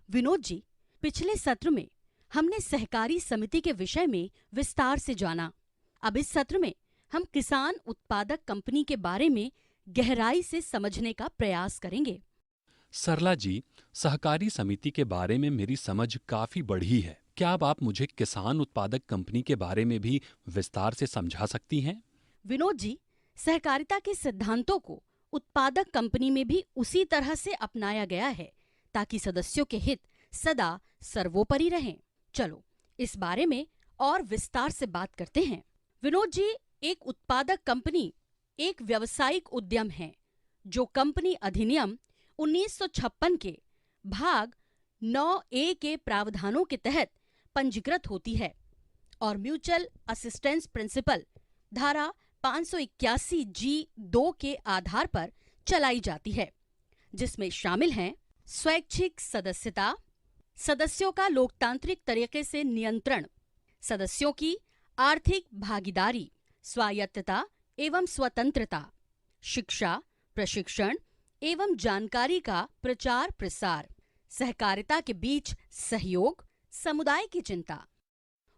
विनोद जी, पिछले सत्र में हमने सहकारी समिति के विषय में विस्तार से जाना। अब इस सत्र में हम किसान उत्पादक कंपनी के बारे में गहराई से समझने का प्रयास करेंगे। सरला जी, सहकारी समिति के बारे में मेरी समझ काफी बढ़ी है। क्या अब आप मुझे किसान उत्पादक कंपनी के बारे में भी विस्तार से समझा सकती हैं? विनोद जी, सहकारिता के सिद्धांतों को उत्पादक कंपनी में भी उसी तरह से अपनाया गया है ताकि सदस्यों के हित सदा सर्वोपरि रहें। चलो इस बारे में और विस्तार से बात करते हैं। विनोद जी, एक उत्पादक कंपनी एक व्यावसायिक उद्यम है जो कंपनी अधिनियम 1956 के भाग 9A के प्रावधानों के तहत पंजीकृत होती है और म्यूचुअल असिस्टेंस प्रिंसिपल धारा 581G2 के आधार पर चलाई जाती है, जिसमें शामिल हैं स्वैच्छिक सदस्यता, सदस्यों का लोकतांत्रिक तरीके से नियंत्रण, सदस्यों की आर्थिक भागीदारी, स्वायत्तता एवं स्वतंत्रता, शिक्षा, प्रशिक्षण एवं जानकारी का प्रचार प्रसार, सहकारिता के बीच सहयोग, समुदाय की चिंता।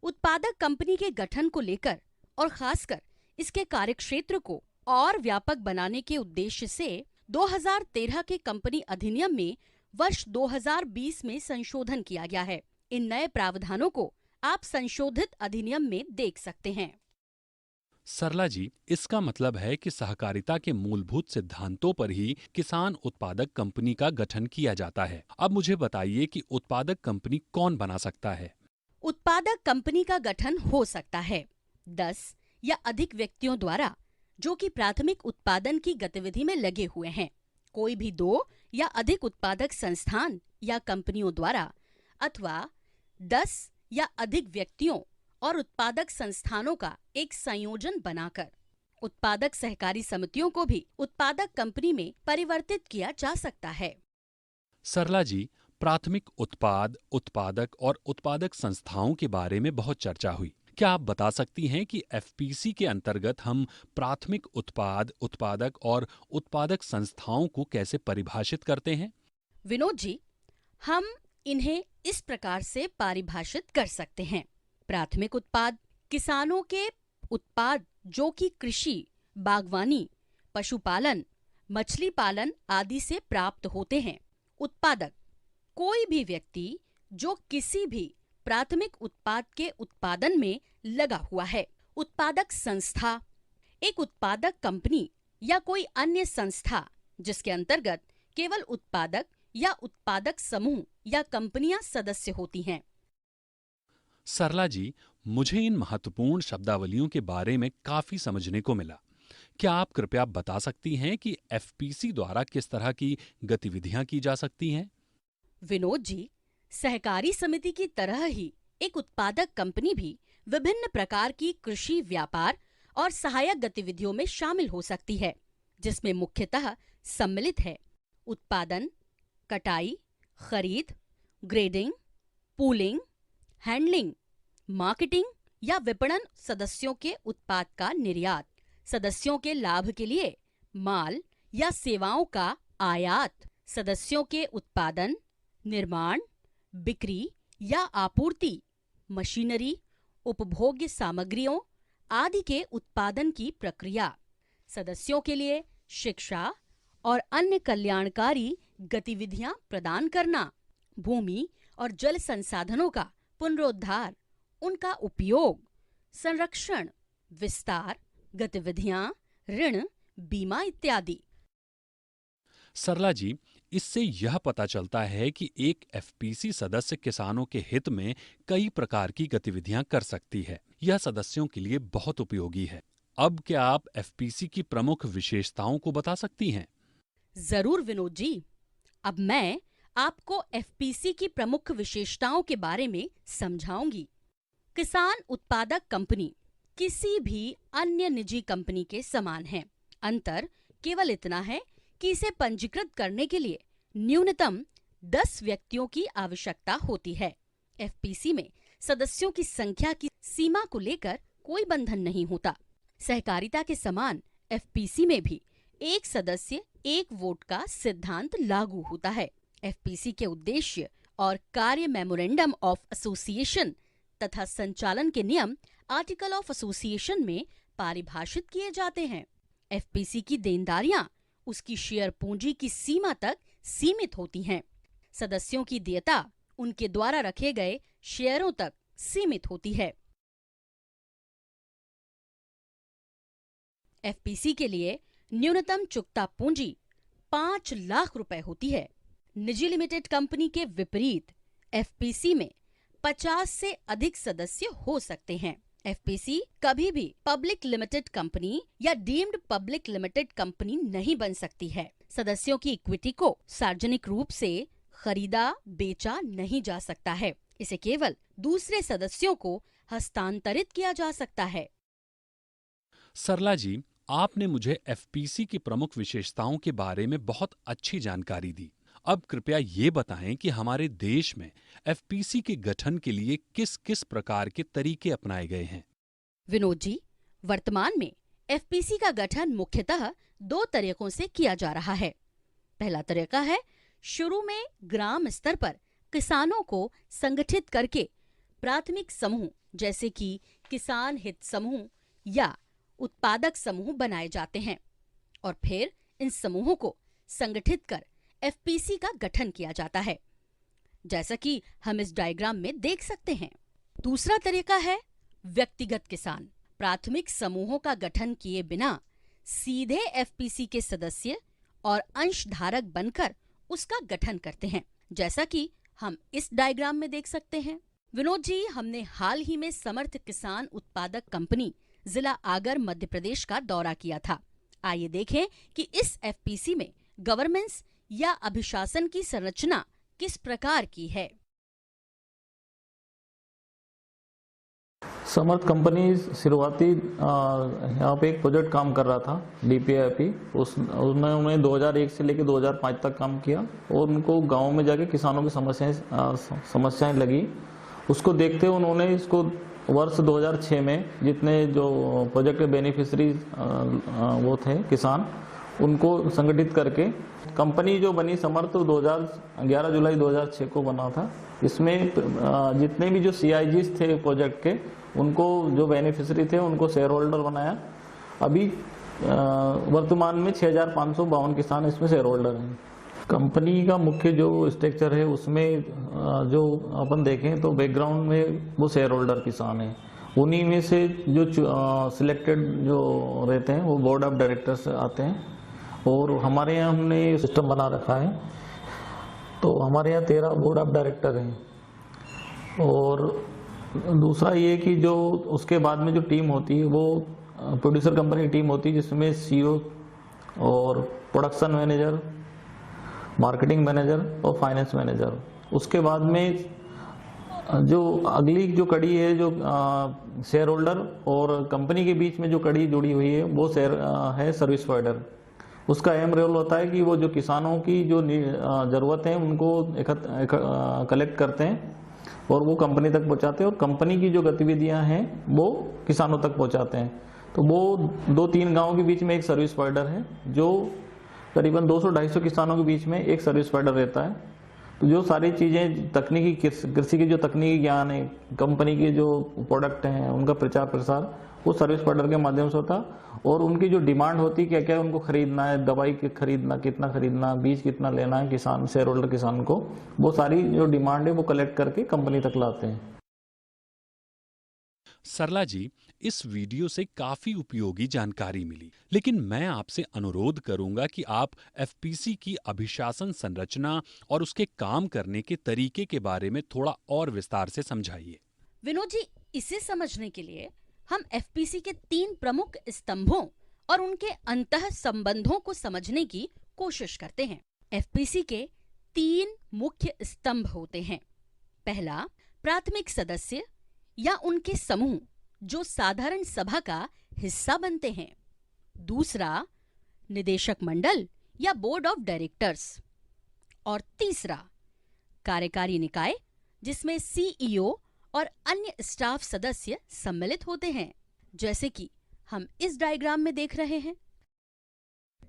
उत्पादक कंपनी के गठन को लेकर और खासकर इसके कार्यक्षेत्र को और व्यापक बनाने के उद्देश्य से 2013 के कंपनी अधिनियम में वर्ष 2020 में संशोधन किया गया है। इन नए प्रावधानों को आप संशोधित अधिनियम में देख सकते हैं। सरला जी, इसका मतलब है कि सहकारिता के मूलभूत सिद्धांतों पर ही किसान उत्पादक कंपनी का गठन किया जाता है। अब मुझे बताइए कि उत्पादक कंपनी कौन बना सकता है? उत्पादक कंपनी का गठन हो सकता है 10 या अधिक व्यक्तियों द्वारा जो कि प्राथमिक उत्पादन की गतिविधि में लगे हुए हैं, कोई भी 2 या अधिक उत्पादक संस्थान या कंपनियों द्वारा, अथवा 10 या अधिक व्यक्तियों और उत्पादक संस्थानों का एक संयोजन बनाकर। उत्पादक सहकारी समितियों को भी उत्पादक कंपनी में परिवर्तित किया जा सकता है। सरला जी, प्राथमिक उत्पाद, उत्पादक और उत्पादक संस्थाओं के बारे में बहुत चर्चा हुई। क्या आप बता सकती हैं कि एफपीसी के अंतर्गत हम प्राथमिक उत्पाद, उत्पादक और उत्पादक संस्थाओं को कैसे परिभाषित करते हैं? विनोद जी, हम इन्हें इस प्रकार से परिभाषित कर सकते हैं। प्राथमिक उत्पाद किसानों के उत्पाद जो कि कृषि, बागवानी, पशुपालन, मछली पालन आदि से प्राप्त होते हैं। उत्पादक कोई भी व्यक्ति जो किसी भी प्राथमिक उत्पाद के उत्पादन में लगा हुआ है। उत्पादक संस्था एक उत्पादक कंपनी या कोई अन्य संस्था जिसके अंतर्गत केवल उत्पादक या उत्पादक समूह या कंपनियां सदस्य होती हैं। सरला जी, मुझे इन महत्वपूर्ण शब्दावलियों के बारे में काफी समझने को मिला। क्या आप कृपया बता सकती हैं कि एफपीसी द्वारा किस तरह की गतिविधियां की जा सकती हैं? विनोद जी, सहकारी समिति की तरह ही एक उत्पादक कंपनी भी विभिन्न प्रकार की कृषि, व्यापार और सहायक गतिविधियों में शामिल हो सकती है, जिसमें मुख्यतः सम्मिलित है उत्पादन, कटाई, खरीद, ग्रेडिंग, पूलिंग, हैंडलिंग, मार्केटिंग या विपणन, सदस्यों के उत्पाद का निर्यात, सदस्यों के लाभ के लिए माल या सेवाओं का आयात, सदस्यों के उत्पादन, निर्माण, बिक्री या आपूर्ति, मशीनरी, उपभोग्य सामग्रियों आदि के उत्पादन की प्रक्रिया, सदस्यों के लिए शिक्षा और अन्य कल्याणकारी गतिविधियां प्रदान करना, भूमि और जल संसाधनों का पुनरुद्धार, उनका उपयोग, संरक्षण, विस्तार, गतिविधियां, ऋण, बीमा इत्यादि। सरला जी, इससे यह पता चलता है कि एक एफपीसी सदस्य किसानों के हित में कई प्रकार की गतिविधियां कर सकती है। यह सदस्यों के लिए बहुत उपयोगी है। अब क्या आप एफपीसी की प्रमुख विशेषताओं को बता सकती हैं? जरूर विनोद जी, अब मैं आपको एफपीसी की प्रमुख विशेषताओं के बारे में समझाऊंगी। किसान उत्पादक कंपनी किसी भी अन्य निजी कंपनी के समान है। अंतर केवल इतना है कि इसे पंजीकृत करने के लिए न्यूनतम 10 व्यक्तियों की आवश्यकता होती है। एफपीसी में सदस्यों की संख्या की सीमा को लेकर कोई बंधन नहीं होता। सहकारिता के समान एफपीसी में भी एक सदस्य एक वोट का सिद्धांत लागू होता है। एफपीसी के उद्देश्य और कार्य मेमोरेंडम ऑफ एसोसिएशन तथा संचालन के नियम आर्टिकल ऑफ एसोसिएशन में परिभाषित किए जाते हैं। एफपीसी की देनदारियां उसकी शेयर पूंजी की सीमा तक सीमित होती हैं। सदस्यों की देयता उनके द्वारा रखे गए शेयरों तक सीमित होती है। एफपीसी के लिए न्यूनतम चुकता पूंजी 5 लाख रुपए होती है। निजी लिमिटेड कंपनी के विपरीत एफपीसी में 50 से अधिक सदस्य हो सकते हैं। एफपीसी कभी भी पब्लिक लिमिटेड कंपनी या डीम्ड पब्लिक लिमिटेड कंपनी नहीं बन सकती है। सदस्यों की इक्विटी को सार्वजनिक रूप से खरीदा बेचा नहीं जा सकता है। इसे केवल दूसरे सदस्यों को हस्तांतरित किया जा सकता है। सरला जी, आपने मुझे एफपीसी की प्रमुख विशेषताओं के बारे में बहुत अच्छी जानकारी दी। अब कृपया ये बताएं कि हमारे देश में एफपीसी के गठन के लिए किस किस प्रकार के तरीके अपनाए गए हैं। विनोद जी, वर्तमान में एफपीसी का गठन मुख्यतः 2 तरीकों से किया जा रहा है। पहला तरीका है शुरू में ग्राम स्तर पर किसानों को संगठित करके प्राथमिक समूह जैसे कि किसान हित समूह या उत्पादक समूह बनाए जाते हैं और फिर इन समूहों को संगठित कर एफपीसी का गठन किया जाता है, जैसा कि हम इस डायग्राम में देख सकते हैं। दूसरा तरीका है व्यक्तिगत किसान। प्राथमिक समूहों का गठन किए बिना सीधे एफपीसी के सदस्य और अंशधारक बनकर उसका गठन करते हैं, जैसा कि हम इस डायग्राम में देख सकते हैं। विनोद जी, हमने हाल ही में समर्थ किसान उत्पादक कंपनी जिला आगर मध्य प्रदेश का दौरा किया था। आइए देखें कि इस एफपीसी में गवर्नेंस या अभिशासन की संरचना किस प्रकार की है। समर्थ कंपनी शुरुआती यहाँ पे एक प्रोजेक्ट काम कर रहा था डीपीआईपी। उसमें उन्होंने 2001 से लेकर 2005 तक काम किया और उनको गांव में जाके किसानों की समस्याएं लगी। उसको देखते हुए उन्होंने इसको वर्ष 2006 में जितने जो प्रोजेक्ट के बेनिफिशरी वो थे किसान, उनको संगठित करके कंपनी जो बनी समर्थ 11 जुलाई 2006 को बना था। इसमें जितने भी जो सीआईजीज थे प्रोजेक्ट के, उनको जो बेनिफिशरी थे उनको शेयर होल्डर बनाया। अभी वर्तमान में 6552 किसान इसमें शेयर होल्डर हैं। कंपनी का मुख्य जो स्ट्रक्चर है उसमें जो अपन देखें तो बैकग्राउंड में वो शेयर होल्डर किसान हैं। उन्हीं में से जो सिलेक्टेड जो रहते हैं वो बोर्ड ऑफ डायरेक्टर्स आते हैं और हमारे यहाँ हमने सिस्टम बना रखा है। तो हमारे यहाँ 13 बोर्ड ऑफ डायरेक्टर हैं। और दूसरा ये कि जो उसके बाद में जो टीम होती है वो प्रोड्यूसर कंपनी की टीम होती है, जिसमें सीईओ और प्रोडक्शन मैनेजर, मार्केटिंग मैनेजर और फाइनेंस मैनेजर। उसके बाद में जो अगली जो कड़ी है, जो शेयर होल्डर और कंपनी के बीच में जो कड़ी जुड़ी हुई है वो है सर्विस प्रोवाइडर। उसका अहम रोल होता है कि वो जो किसानों की जो ज़रूरत है उनको कलेक्ट करते हैं और वो कंपनी तक पहुंचाते हैं और कंपनी की जो गतिविधियां हैं वो किसानों तक पहुंचाते हैं। तो वो 2-3 गांवों के बीच में एक सर्विस प्रोवाइडर है, जो करीबन 200-250 किसानों के बीच में एक सर्विस प्रोवाइडर रहता है। तो जो सारी चीज़ें तकनीकी कृषि की जो तकनीकी ज्ञान है, कंपनी के जो प्रोडक्ट हैं उनका प्रचार प्रसार वो सर्विस प्रोवाइडर के माध्यम से होता। और उनकी जो डिमांड होती है, क्या क्या उनको खरीदना है, दवाई खरीदना, कितना खरीदना, बीज कितना लेना है किसान शेयर होल्डर किसान को, वो सारी जो डिमांड है वो कलेक्ट करके कंपनी तक लाते हैं। सरला जी, इस वीडियो से काफी उपयोगी जानकारी मिली, लेकिन मैं आपसे अनुरोध करूंगा कि आप एफपीसी की अभिशासन संरचना और उसके काम करने के तरीके के बारे में थोड़ा और विस्तार से समझाइए। विनोद जी, इसे समझने के लिए हम एफपीसी के 3 प्रमुख स्तंभों और उनके अंतः संबंधों को समझने की कोशिश करते हैं। एफपीसी के 3 मुख्य स्तंभ होते हैं। पहला, प्राथमिक सदस्य या उनके समूह जो साधारण सभा का हिस्सा बनते हैं। दूसरा, निदेशक मंडल या बोर्ड ऑफ डायरेक्टर्स। और तीसरा, कार्यकारी निकाय जिसमें सीईओ और अन्य स्टाफ सदस्य सम्मिलित होते हैं, जैसे कि हम इस डायग्राम में देख रहे हैं।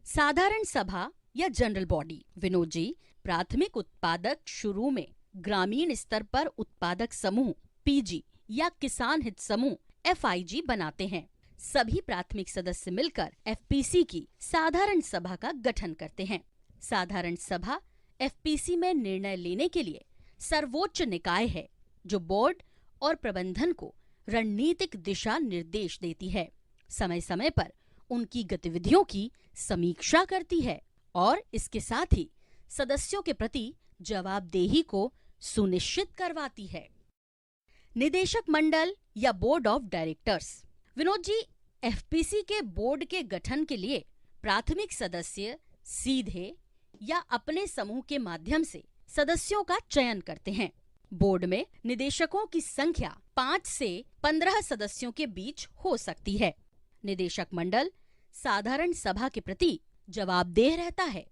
साधारण सभा या जनरल बॉडी। विनोद जी, प्राथमिक उत्पादक शुरू में ग्रामीण स्तर पर उत्पादक समूह पीजी या किसान हित समूह एफआईजी बनाते हैं। सभी प्राथमिक सदस्य मिलकर एफपीसी की साधारण सभा का गठन करते हैं। साधारण सभा एफपीसी में निर्णय लेने के लिए सर्वोच्च निकाय है, जो बोर्ड और प्रबंधन को रणनीतिक दिशा निर्देश देती है, समय समय पर उनकी गतिविधियों की समीक्षा करती है और इसके साथ ही सदस्यों के प्रति जवाबदेही को सुनिश्चित करवाती है। निदेशक मंडल या board of directors. Vinod ji, FPC के बोर्ड के गठन के लिए प्राथमिक सदस्य सीधे या अपने समूह के माध्यम से सदस्यों का चयन करते हैं। बोर्ड में निदेशकों की संख्या 5 से 15 सदस्यों के बीच हो सकती है। निदेशक मंडल साधारण सभा के प्रति जवाबदेह रहता है।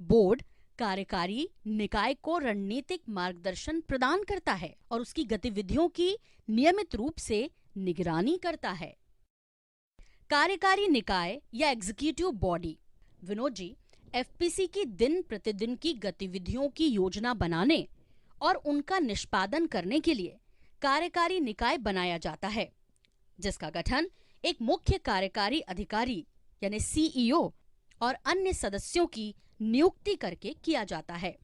बोर्ड कार्यकारी निकाय को रणनीतिक मार्गदर्शन प्रदान करता है और उसकी गतिविधियों की नियमित रूप से निगरानी करता है। कार्यकारी निकाय या executive body. Vinod ji, FPC की दिन प्रतिदिन की गतिविधियों की योजना बनाने और उनका निष्पादन करने के लिए कार्यकारी निकाय बनाया जाता है, जिसका गठन एक मुख्य कार्यकारी अधिकारी यानी सीईओ और अन्य सदस्यों की नियुक्ति करके किया जाता है।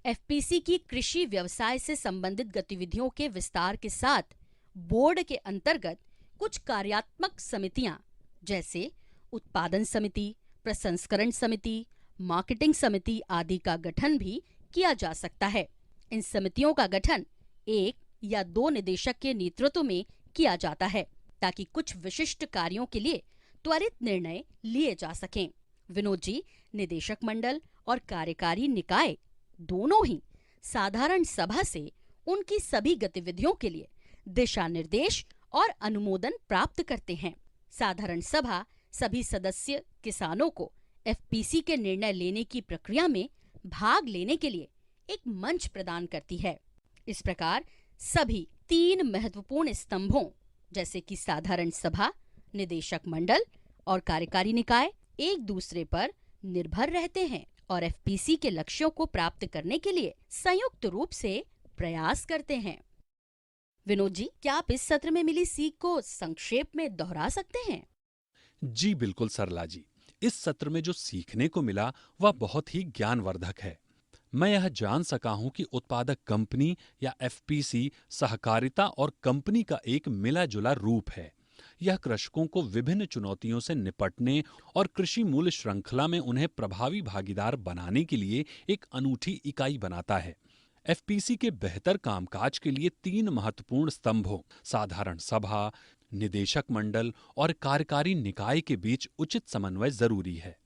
एफपीसी की कृषि व्यवसाय से संबंधित गतिविधियों के विस्तार के साथ बोर्ड के अंतर्गत कुछ कार्यात्मक समितियां जैसे उत्पादन समिति, प्रसंस्करण समिति, मार्केटिंग समिति आदि का गठन भी किया जा सकता है। इन समितियों का गठन 1 या 2 निदेशक के नेतृत्व में किया जाता है, ताकि कुछ विशिष्ट कार्यों के लिए त्वरित निर्णय लिए जा सकें। विनोद जी, निदेशक मंडल और कार्यकारी निकाय दोनों ही साधारण सभा से उनकी सभी गतिविधियों के लिए दिशा निर्देश और अनुमोदन प्राप्त करते हैं। साधारण सभा सभी सदस्य किसानों को एफपीसी के निर्णय लेने की प्रक्रिया में भाग लेने के लिए एक मंच प्रदान करती है। इस प्रकार सभी 3 महत्वपूर्ण स्तंभों जैसे कि साधारण सभा, निदेशक मंडल और कार्यकारी निकाय एक दूसरे पर निर्भर रहते हैं और एफपीसी के लक्ष्यों को प्राप्त करने के लिए संयुक्त रूप से प्रयास करते हैं। विनोद जी, क्या आप इस सत्र में मिली सीख को संक्षेप में दोहरा सकते हैं? जी बिल्कुल सरला जी, इस सत्र में जो सीखने को मिला वह बहुत ही ज्ञानवर्धक है। मैं यह जान सका हूं कि उत्पादक कंपनी या एफपीसी सहकारिता और कंपनी का एक मिला जुला रूप है। यह कृषकों को विभिन्न चुनौतियों से निपटने और कृषि मूल्य श्रृंखला में उन्हें प्रभावी भागीदार बनाने के लिए एक अनूठी इकाई बनाता है। एफपीसी के बेहतर कामकाज के लिए 3 महत्वपूर्ण स्तंभों साधारण सभा, निदेशक मंडल और कार्यकारी निकाय के बीच उचित समन्वय जरूरी है।